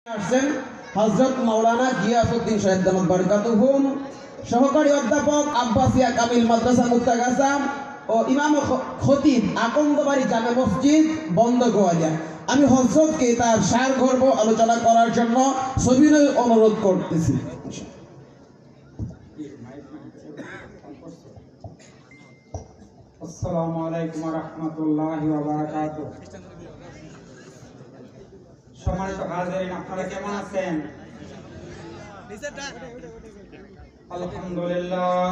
আসছেন হযরত মাওলানা গিয়াসউদ্দিন সাহেব দামাত বারাকাতুহুম, সহকারী অধ্যাপক আব্বাসিয়া কামিল মাদ্রাসা মুক্তাগাছা ও ইমাম খতিব আকন্দবাড়ি জামে মসজিদ বন্দগোয়ালিয়া। আমি হযরতকে তার সারগর্ভ আলোচনা করার জন্য সবিনয় অনুরোধ করতেছি। আসসালামু আলাইকুম ওয়া রাহমাতুল্লাহি ওয়া বারাকাতুহু। সম্মানিত হাজিরিন, আপনারা কেমন আছেন? আলহামদুলিল্লাহ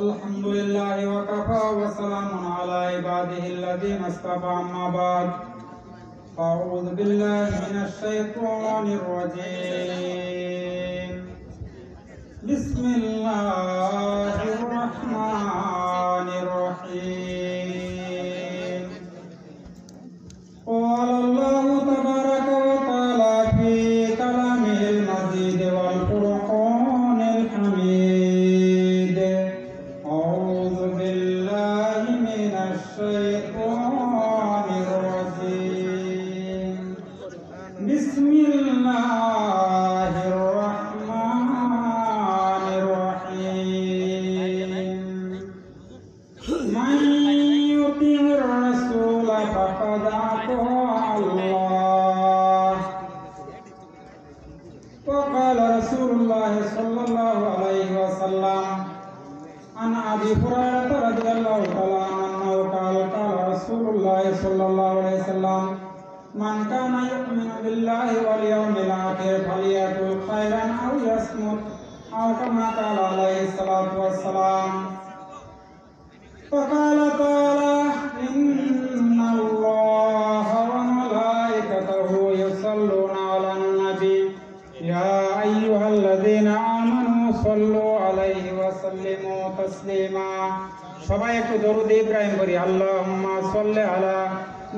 আলহামদুলিল্লাহ ওয়া কাফা ওয়া সালামুন আলা ইবাদিহিল্লাযিনা ইসতাফা, আম্মা বাদ। আউযু বিল্লাহি মিনাশ শাইতানির রাজীম। বিসমিল্লাহির রাহমানির রহিম। قال الله تبارك وتعالى في كلامه المجيد والفرقان الحميد. أعوذ بالله من الشيطان الرجيم. بسم الله الرحمن الرحيم. من يطع الرسول فقد أطاع الله. وقال رسول الله صلى الله عليه وسلم عن أبي هريرة رضي الله تعالى عنه قال قال رسول الله صلى الله عليه وسلم من كان يؤمن بالله واليوم الآخر فليقل خيرا أو يصمت، أو كما قال عليه الصلاة والسلام. وقال تعالى إن الله وملائكته يصلون على النبي يا أيها الذين آمنوا صلوا عليه وسلموا تسليما. সবাই একটু দরুদ ইব্রাহিম পড়ি। আল্লাহুম্মা সাল্লি আলা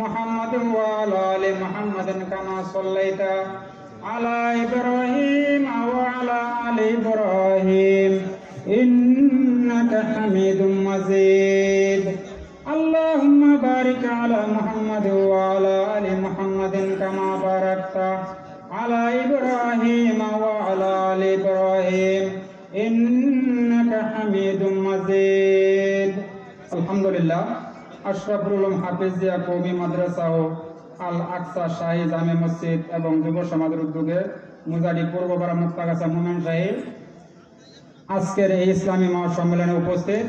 মুহাম্মাদিন ওয়া আলা আলি মুহাম্মাদিন কামা সাল্লাইতা আলা ইব্রাহিম ওয়া আলা আলি ইব্রাহিম ইন্নাকা হামিদুম মাজিদ। আল্লাহুম্মা বারিক আলা মুহাম্মাদ ওয়া আলা আলি মুহাম্মাদিন কামা বারাকতা আলা ইব্রাহিম ওয়া আলা আলি ইব্রাহিম ইন্নাকা হামিদুম মাজিদ। আলহামদুলিল্লাহ, আশরাফুল উলুম হাফিজিয়া কওমি মাদ্রাসা ও আল আকসা শাহী জামে মসজিদ এবং যুব সমাজের উদ্যোগে মুজাহিদ পূর্বপাড়া মুক্তাগাছা মোমেন সাহেব আজকের এই ইসলামী মহাসম্মেলনে উপস্থিত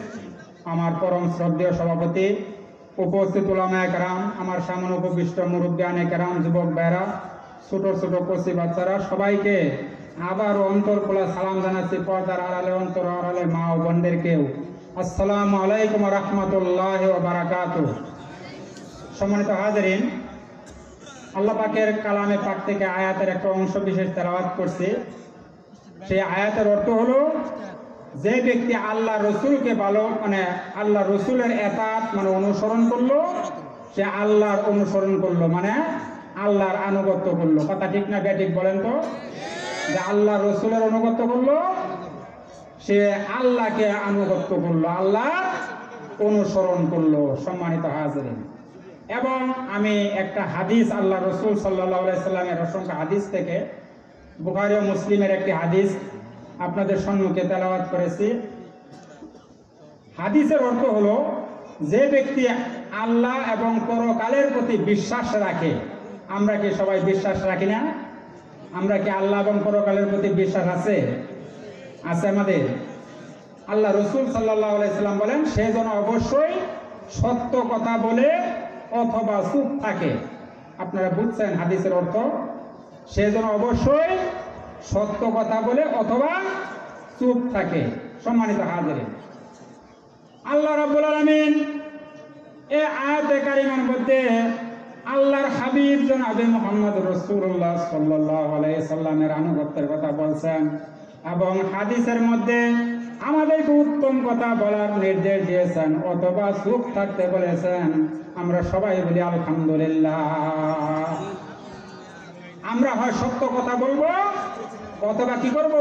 আমার পরম শ্রদ্ধেয় সভাপতি, উপস্থিত উলামায়ে কেরাম, আমার সামনে উপবিষ্ট মুরব্বিয়ানে কেরাম, যুবক ভাইরা, ছোট ছোট কচি বাচ্চারা, সবাইকে আবার অন্তর খোলা সালাম জানাচ্ছি। পর্দার আড়ালে অন্তর আড়ালে মা ও বোনদেরকেও আসসালামু আলাইকুম ওয়া রাহমাতুল্লাহি ওয়া বারাকাতুহু। সম্মানিত হাজিরিন, আল্লাহ পাকের কালামে পাক থেকে আয়াতের একটা অংশ বিশেষ তেলাওয়াত করছি। সেই আয়াতের অর্থ হলো, যে ব্যক্তি আল্লাহ রসুলকে আল্লাহ রসুলের এতাত অনুসরণ করলো, সে আল্লাহর অনুসরণ করলো, আল্লাহর আনুগত্য করলো। কথা ঠিক না বেঠিক বলেন তো? যে আল্লাহ রসুলের আনুগত্য করলো, সে আল্লাহকে আনুগত্য করলো, আল্লাহর অনুসরণ করলো। সম্মানিত হাজিরিন, এবং আমি একটা হাদিস আল্লাহ রসুল সাল্লাল্লাহু আলাইহি সাল্লামের অসংখ্য হাদিস থেকে বুখারী ও মুসলিমের একটি হাদিস আপনাদের সম্মুখে তেলাওয়াত করেছি। হাদিসের অর্থ হলো, যে ব্যক্তি আল্লাহ এবং পরকালের প্রতি বিশ্বাস রাখে, আমরা কি সবাই বিশ্বাস রাখি না? আমরা কি আল্লাহ এবং পরকালের প্রতি বিশ্বাস আছে আমাদের? আল্লাহ রসুল সাল্লাল্লাহু আলাইহি সাল্লাম বলেন, সে যেন অবশ্যই সত্য কথা বলে অথবা চুপ থাকে। আপনারা বুঝছেন হাদিসের অর্থ? সে যেন অবশ্যই সত্য কথা বলে অথবা চুপ থাকে। সম্মানিত হাজিরিন, আল্লাহ রাব্বুল আলামিন এই আয়াতে কারিমার মধ্যে আল্লাহর হাবিব জনাবে মুহাম্মদ রাসূলুল্লাহ সাল্লাল্লাহু আলাইহি সাল্লামের আনুগত্যের কথা বলছেন, এবং হাদিসের মধ্যে আমাদেরকে উত্তম কথা বলার নির্দেশ দিয়েছেন অথবা চুপ থাকতে বলেছেন। আমরা সবাই বলি আলহামদুলিল্লাহ। আমরা হয় সত্য কথা বলবো অথবা কি করব?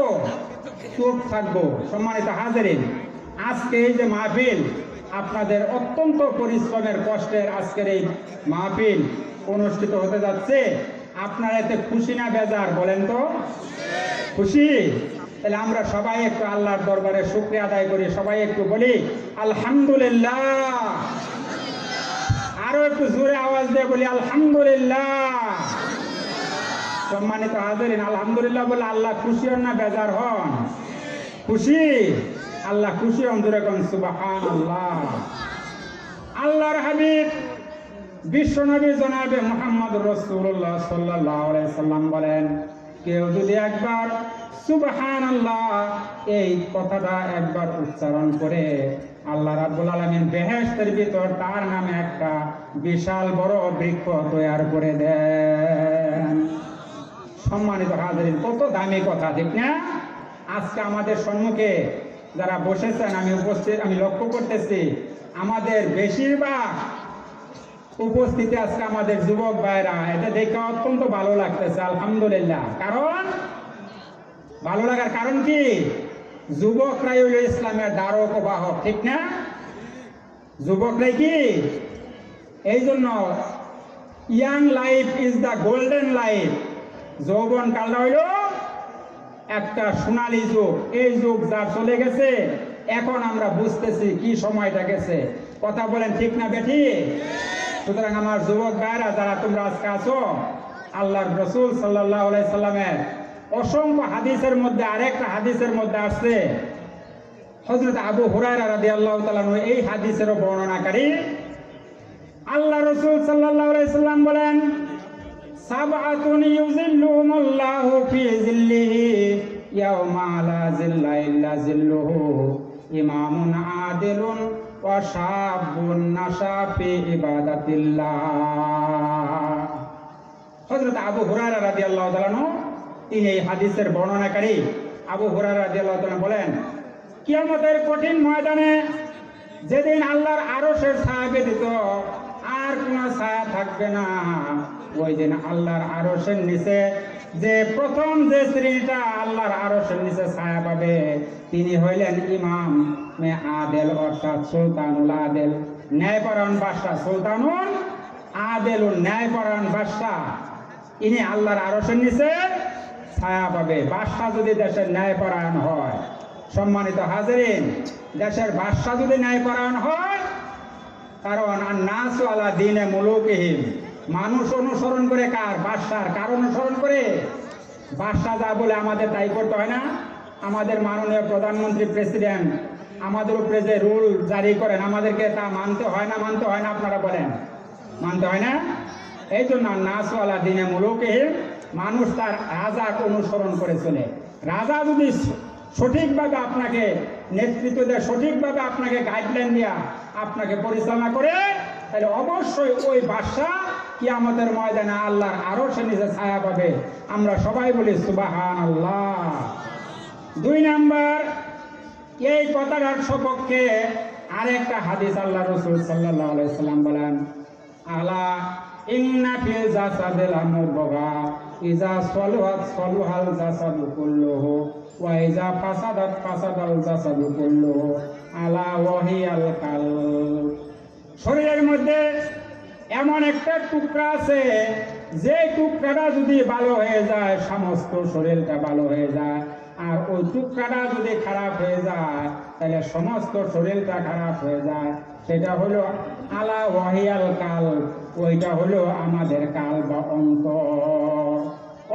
চুপ থাকবো। সম্মানিত হাজিরিন, আজকে এই যে মাহফিল, আপনাদের অত্যন্ত পরিশ্রমের কষ্টের আজকের এই মাহফিল অনুষ্ঠিত হতে যাচ্ছে, আপনারা এতে খুশি না বেজার বলেন তো? খুশি? তাহলে আমরা সবাই একটু আল্লাহর দরবারে শুকরিয়া আদায় করি, সবাই একটু বলি আলহামদুলিল্লাহ। আরো একটু জোরে আওয়াজ দিয়ে বলি আলহামদুলিল্লাহ। সম্মানিত হাজিরিন, আলহামদুলিল্লাহ বলে আল্লাহ খুশি হন না বেজার হন? খুশি। আল্লাহ খুশি হন, জোরে কোন সুবহানাল্লাহ। আল্লাহর হাবিব বিশ্বনবী জনাবে মুহাম্মদ রাসূলুল্লাহ সাল্লাল্লাহু আলাইহি সাল্লাম বলেন, কেউ যদি একবার সুবহানাল্লাহ এই কথাটা একবার উচ্চারণ করে, আল্লাহ রাব্বুল আলামিন বেহেশতের ভিতর তার নামে একটা বিশাল বড় বৃক্ষ তৈরি করে দেন। সম্মানিত হাজিরিন, কত দামি কথা, ঠিক না? আজকে আমাদের সম্মুখে যারা বসেছেন, আমি লক্ষ্য করতেছি আমাদের বেশিরভাগ উপস্থিতি আজকে আমাদের যুবক ভাইরা। এটা দেখে অত্যন্ত ভালো লাগতেছে, আলহামদুলিল্লাহ। কারণ ভালো লাগার কারণ কি? যুবকরাই হইল ইসলামের ধারক ও বাহক, ঠিক না? যুবকরাই কি? এই জন্য young life is the golden life. যৌবন কালটা হইল একটা সোনালী যুগ। এই যুগ যা চলে গেছে, এখন আমরা বুঝতেছি কি সময়টা গেছে। কথা বলেন ঠিক না বেঠি? সুতরাং আমার যুবক ভাইরা যারা তোমরা আজকে আছো, আল্লাহর রাসূল সাল্লাল্লাহু আলাইহি সাল্লামের অসংখ্য হাদিসের মধ্যে আরেকটা হাদিসের মধ্যে আসছে, হযরত আবু হুরায়রা রাদিয়াল্লাহু তাআলা এই হাদিসেরও বর্ণনাকারী। আল্লাহ রাসূল সাল্লাল্লাহু আলাইহি সাল্লাম বলেন, সাবআতুন ইউযিল্লুহুমুল্লাহু ফি যিল্লিহি ইয়াওমা লা যিল্লা ইল্লা যিল্লুহু, ইমামুন আদিলুন ওয়া শাবুন নাশা ফি ইবাদাতিল্লাহ। হযরত আবু হুরায়রা রাদিয়াল্লাহু তাআলা তিনি এই হাদিসের বর্ণনাকারী। আবু হুরায়রা রাদিয়াল্লাহু তাআলা বলেন, কিয়ামতের কঠিন ময়দানে যেদিন আল্লাহর আরশের ছায়া ব্যতীত আর কোনো ছায়া থাকবে না, ওই দিন আল্লাহর আরশের নিচে যে প্রথম যে শ্রেণীটা আল্লাহর আরশের নিচে ছায়া পাবে, তিনি হইলেন ইমাম আদেল, অর্থাৎ সুলতানুল আদেল, ন্যায়পরায়ণ বাদশাহ। সুলতানুল আদেলুন, ন্যায়পরায়ণ বাদশাহ, ইনি আল্লাহর আরশের নিচে ছায়া পাবে। বাদশাহ যদি দেশের ন্যায়পরায়ণ হয়, সম্মানিত হাজিরিন, দেশের বাদশাহ যদি ন্যায়পরায়ণ হয়, কারণ নাসু আলা দীনে মুলুকিহিম, মানুষ অনুসরণ করে কার? বাদশার। কার অনুসরণ করে? বাদশাহ যা বলে আমাদের তাই করতে হয় না? আমাদের মাননীয় প্রধানমন্ত্রী প্রেসিডেন্ট আমাদের উপরে যে রুল জারি করেন, আমাদেরকে তা মানতে হয় না? মানতে হয় না? আপনারা বলেন, মানতে হয় না? এই জন্য নাসু আলা দীনে মুলুকিহিম, মানুষ তার রাজাকে অনুসরণ করে চলে। রাজা যদি সঠিকভাবে আপনাকে নেতৃত্ব দেয়, সঠিকভাবে আপনাকে গাইডলাইন দেয়া আপনাকে পরিচালনা করে, তাহলে অবশ্যই ওই বাদশাহ কিয়ামতের ময়দানে আল্লাহর আরশের নিচে ছায়া পাবে। আমরা সবাই বলি সুবহানাল্লাহ। 2 নাম্বার, এই কথাটার সপক্ষে আরেকটা হাদিস আল্লাহ রাসূল সাল্লাল্লাহু আলাইহি সাল্লাম বলেন, আলা ইন্না ফিল জাসাদিল মুবগা ইজা সালাহাত সালাহাল জাসাদু কুল্লুহু ওয়া ইজা ফাসাদাত ফাসাদাল জাসাদু কুল্লুহু আলা ওয়াহিয়াল কালব। শরীরের মধ্যে এমন একটা টুকরা আছে, যে টুকরাটা যদি ভালো হয়ে যায়, সমস্ত শরীরটা ভালো হয়ে যায়। আর ওই টুকরাটা যদি খারাপ হয়ে যায়, তাহলে সমস্ত শরীরটা খারাপ হয়ে যায়। সেটা হলো আলা ওয়াহিয়াল কাল, ওইটা হলো আমাদের কাল বা অন্তর।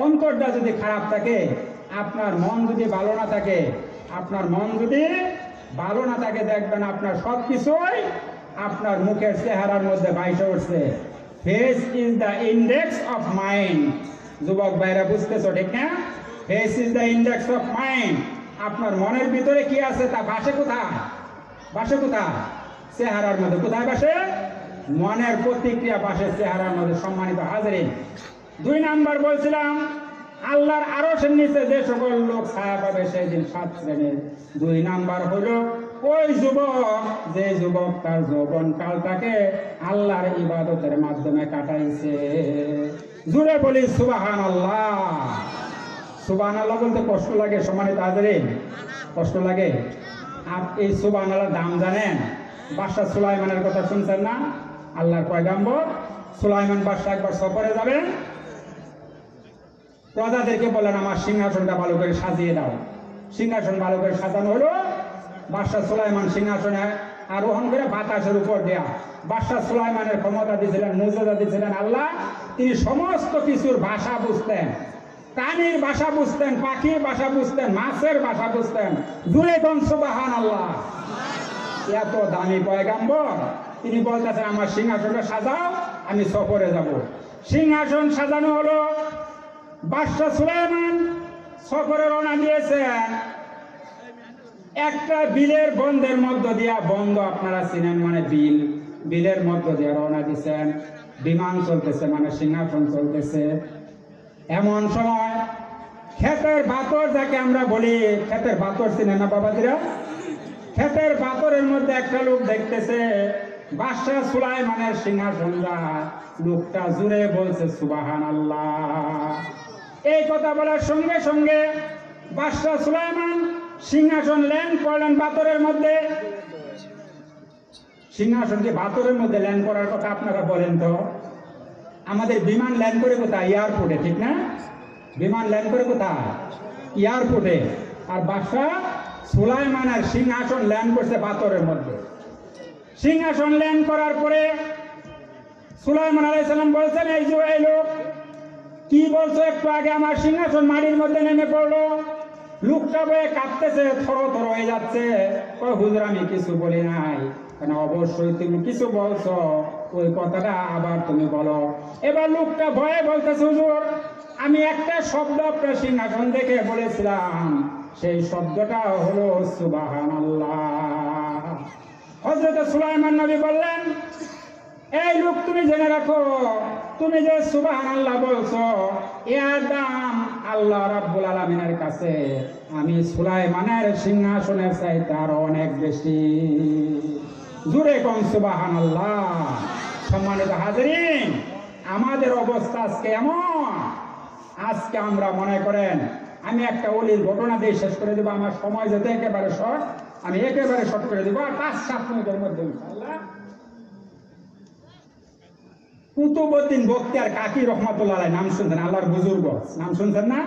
অন্তরটা যদি খারাপ থাকে, আপনার মন যদি ভালো না থাকে, আপনার মন যদি ভালো না থাকে, দেখবেন আপনার সব কিছুই আপনার মুখের চেহারার মধ্যে বাইসে উঠছে। Face is the index of mind. যুবক ভাইরা বুঝতেছো, ঠিক না? Face is the index of mind. আপনার মনের ভিতরে কি আছে তা বাসে কোথায়? বাসে কোথায়? চেহারার মধ্যে। কোথায় বাসে? মনের প্রতিক্রিয়া বাসে চেহারার মধ্যে। সম্মানিত হাজিরিন, 2 নাম্বার বলছিলাম, আল্লাহর আরশের নিচে যে সকল লোক ছায়া পাবে সেই দিন 7 শ্রেণীর। 2 নাম্বার হলো ওই যুবক, যে যুবক তার যৌবন কালটাকে আল্লাহর ইবাদতের মাধ্যমে কাটাইছে। জুড়ে বলি সুবহানাল্লাহ। সুবহানাল্লাহ বলতে কষ্ট লাগে, সম্মানিত হাজিরিন, কষ্ট লাগে। এই সুবহানাল্লাহর দাম জানেন? বাদশা সুলাইমানের কথা শুনছেন না? আল্লাহর পয়গম্বর সুলাইমান বাদশা একবার সফরে যাবেন, প্রজাদেরকে বললেন আমার সিংহাসনটা ভালো করে সাজিয়ে দাও। সিংহাসন ভালো করে সাজানো হলো। বাদশাহ সুলাইমান সিংহাসনে আরোহণ করে বাতাসের উপর দেয়া। বাদশাহ সুলাইমানের ক্ষমতা দিয়েছিলেন, মুজুজা দিয়েছিলেন আল্লাহ। তিনি সমস্ত কিছুর ভাষা বুঝতেন, প্রাণীর ভাষা বুঝতেন, পাখির ভাষা বুঝতেন, মাছের ভাষা বুঝতেন। জুড়ে কোন সুবহানাল্লাহ। এত দামি পয়গাম্বর, তিনি বলতেছেন আমার সিংহাসনটা সাজাও, আমি সফরে যাব। সিংহাসন সাজানো হলো। বাদশাহ সুলাইমান সফরে রওনা দিয়েছেন। একটা বিলের বন্ধের মধ্য দিয়া, বন্ধ আপনারা চিনেন মানে বিল, বিলের মধ্য দিয়ে রওনা দিয়েছেন। বিমান চলতেছে মানে সিংহাসন চলতেছে। এমন সময় ক্ষেতের বাতর, যাকে আমরা বলি ক্ষেতের বাতর, চিনেন না বাবাজিরা? ক্ষেতের বাতরের মধ্যে একটা লোক দেখতেছে বাদশাহ সুলাইমানের সিংহাসন যায়। লোকটা জুড়ে বলছে সুবহানাল্লাহ। এই কথা বলার সঙ্গে সঙ্গে বাদশাহ সুলাইমান সিংহাসন ল্যান্ড করলেন বাতরের মধ্যে। সিংহাসনকে বাতরের মধ্যে ল্যান্ড করার কথা আপনারা বলেন তো। আমাদের বিমান ল্যান্ড করে কোথায়? এয়ারপোর্টে, ঠিক না? বিমান ল্যান্ড করে কোথায়? এয়ারপোর্টে। আর বাদশাহ সুলাইমানের সিংহাসন ল্যান্ড করছে বাতরের মধ্যে। সিংহাসন ল্যান্ড করার পরে সুলাইমান আলাইহিস সালাম বলছেন, এই যে এই লোক কি বলছো একটু আগে? আমার সিংহাসন মাটির মধ্যে নেমে পড়লো। লোকটা বয়ে কাঁপতেছে, থর থর হয়ে যাচ্ছে। হুজুর আমি কিছু বলি নাই। কেন? অবশ্যই তুমি কিছু বলছো, ওই কথাটা আবার তুমি বলো। এবার লোকটা ভয়ে বলতেছে, হুজুর আমি একটা শব্দ আপনার সিংহাসন দেখে বলেছিলাম, সেই শব্দটা হলো সুবহানাল্লাহ। হযরত সুলাইমান নবী বললেন, এই লোক তুমি জেনে রাখো, তুমি যে সুবহানাল্লাহ বলছো এর দাম আল্লাহ রাব্বুল আলামিনের কাছে আমি সুলাইমানের সিংহাসনের চাইতে আরো অনেক বেশি। জুড়ে কোন সুবহানাল্লাহ। সম্মানিত হাজিরিন, আমাদের অবস্থা আজকে এমন, আজকে আমরা মনে করেন, আমি একটা অলির ঘটনা দিয়ে শেষ করে দেবো, আমার সময় যেতে একেবারে শর্ট, আমি একেবারে শর্ট করে দেবো, আর 5-7 মিনিটের মধ্যে ইনশাআল্লাহ। কুতুবউদ্দিন বখতিয়ার কাকি রহমাতুল্লাহ আলাইহি, নাম শুনছেন? আল্লাহর বুজুর্গ, নাম শুনছেন না?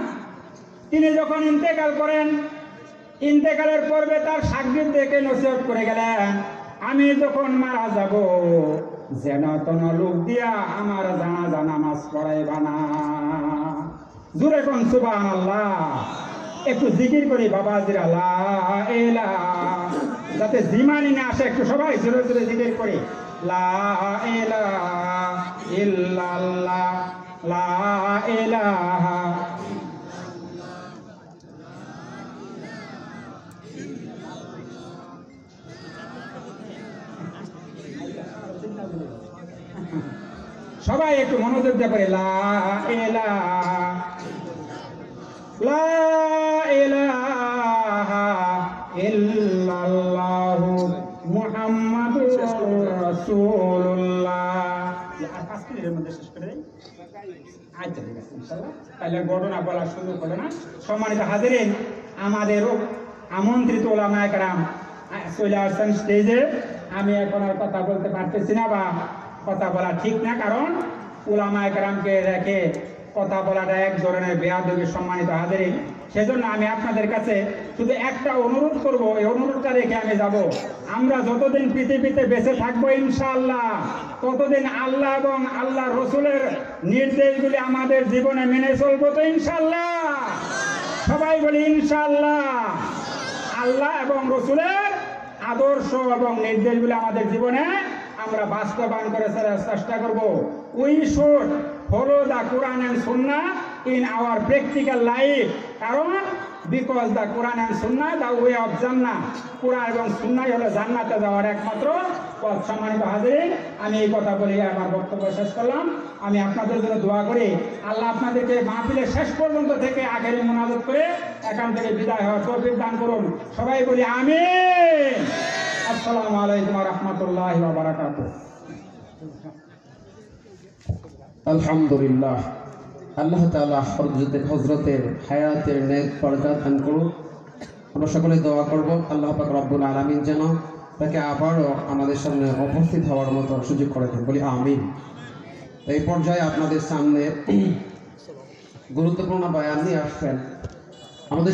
তিনি যখন ইন্তেকাল করেন, ইন্তেকালের পূর্বে তার শাগির্দদেরকে নসিহত করে গেলেন, আমি যখন মারা যাব যেন কোন লোক দিয়া আমার জানাজা নামাজ পড়াইবা না। জুরে কোন সুবহানাল্লাহ। একটু জিকির করি বাবাজিরা, লা ইলাহা, যাতে জিমানি না আসে, একটু সবাই জোরে জোরে জিকির করি, লা ইলাহা ইল্লাল্লাহ, লা ইলাহা। সবাই একটু মনোযোগ দিয়ে পড়ে, লা ইলাহা, লা ইলাহা ইল্লাল্লাহু মুহাম্মাদুর রাসূলুল্লাহ। আর 5 মিনিটের মধ্যে শেষ করে দেই। আচ্ছা ঠিক আছে ইনশাআল্লাহ। তাহলে ঘটনা বলার সুযোগ হলো না। সম্মানিত হাজিরিন, আমাদের আমন্ত্রিত ওলামায়ে কেরাম চলে আসছেন স্টেজে। আমি এখন আর কথা বলতে পারতেছি না, বা কথা বলা ঠিক না, কারণ উলামায়ে কেরামকে রেখে কথা বলাটা এক ধরনের বেয়াদবি। সম্মানিত হাজিরিন, সেজন্য আমি আপনাদের কাছে শুধু একটা অনুরোধ করব, এই অনুরোধটা রেখে আমি যাব। আমরা যতদিন পৃথিবীতে বেঁচে থাকবো ইনশাআল্লাহ, ততদিন আল্লাহ এবং আল্লাহ রসুলের নির্দেশগুলি আমাদের জীবনে মেনে চলবো তো ইনশাআল্লাহ? সবাই বলি ইনশাআল্লাহ। আল্লাহ এবং রসুলের আদর্শ এবং নির্দেশগুলি আমাদের জীবনে আমরা বাস্তবায়ন করে চেষ্টা করব। We should follow the Quran and Sunnah in our practical life, কারণ because the Quran and Sunnah the way of জান্নাহ। কোরআন এবং সুন্নাহই হলো জান্নাতে যাওয়ার একমাত্র পথ। সম্মানিত হাজিরিন, আমি এই কথা বলে আমার বক্তব্য শেষ করলাম। আমি আপনাদের জন্য দোয়া করি, আল্লাহ আপনাদেরকে মাহফিলের শেষ পর্যন্ত থেকে আখেরি মুনাজাত করে এখান থেকে বিদায় হওয়ার তৌফিক দান করুন। সবাই বলি আমিন। আসসালামু আলাইকুম ওয়া রাহমাতুল্লাহি ওয়া বারাকাতুহু। আলহামদুলিল্লাহ, আল্লাহ তাআলা হযরতের হায়াতের নেক বরকত দান করুন। আমরা সকলে দোয়া করব, আল্লাহ পাক রব্বুল আলামিন যেন তাকে আবারও আমাদের সামনে উপস্থিত হওয়ার মতো সুযোগ করে দেন, বলি আমিন। এই পর্যায়ে আপনাদের সামনে গুরুত্বপূর্ণ বয়ান নিয়ে আসছেন। আমাদের